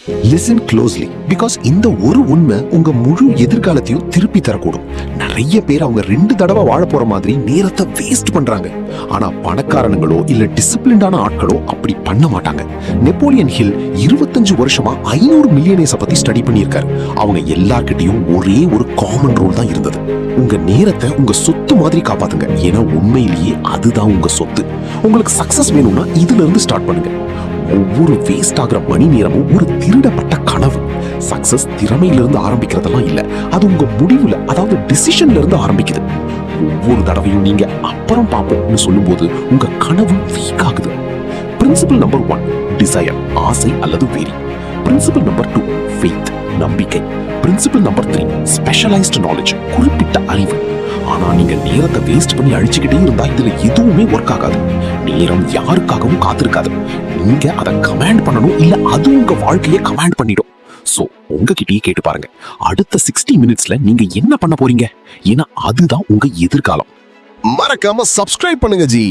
Listen closely, because இந்த ஒரு உண்மை உங்க முழு எதிர்காலத்தையும் திருப்பி தரக்கூடும். நிறைய பேர் அவங்க 2 தடவை வாழ போற மாதிரி நேரத்தை வேஸ்ட் பண்றாங்க. ஆனா பணக்காரனுங்களோ இல்ல டிசிப்ளின்டான ஆட்களோ அப்படி பண்ண மாட்டாங்க. நெப்போலியன் ஹில் 25 வருஷமா 500 மில்லியனர்ஸை பத்தி ஸ்டடி பண்ணியிருக்காரு. அவங்க எல்லார்கிட்டையும் ஒரே ஒரு காமன் ரூல் தான் இருந்தது: உங்க நேரத்தை உங்க சொத்து மாதிரி காப்பாத்துங்க. ஏன்னா உண்மையிலேயே அதுதான் உங்க சொத்து. உங்களுக்கு சக்சஸ் வேணும்னா இதுல இருந்து ஸ்டார்ட் பண்ணுங்க. ஒவ்வொரு வேஸ்ட் ஆகிற மணி நேரமும் ஒரு திருடப்பட்ட கனவு. சக்சஸ் திறமையிலிருந்து ஆரம்பிக்கிறதெல்லாம் இல்ல, அது உங்க முடிவுல, அதாவது டிசிஷன்ல இருந்து ஆரம்பிக்குது. ஒவ்வொரு தடவையும் நீங்க அப்புறம் பார்ப்போம்னு சொல்லும்போது உங்க கனவு வீக் ஆகுது. பிரின்சிபல் நம்பர் 1, டிசைர், ஆசை அல்லது வெறி. பிரின்சிபல் நம்பர் 2, ஃபெய்த், நம்பிக்கை. பிரின்சிபல் நம்பர் 3, ஸ்பெஷலைஸ்டு நாலேஜ், குறிப்பிட்ட அறிவு. ஆனா நீங்க நேரத்தை வேஸ்ட் பண்ணி அழிச்சுக்கிட்டே இருந்தா இதுல எதுவுமே ஒர்க் ஆகாது. நேரம் யாருக்காகவும் காத்திருக்காது. நீங்க அதை கமாண்ட் பண்ணணும், இல்ல அது உங்க வாழ்க்கையை கமாண்ட் பண்ணிடும். சோ உங்ககிட்டயே கேட்டு பாருங்க, அடுத்த 60 மினிட்ஸ்ல நீங்க என்ன பண்ண போறீங்க? ஏன்னா அதுதான் உங்க எதிர்காலம். மறக்காம சப்ஸ்கிரைப் பண்ணுங்க ஜி.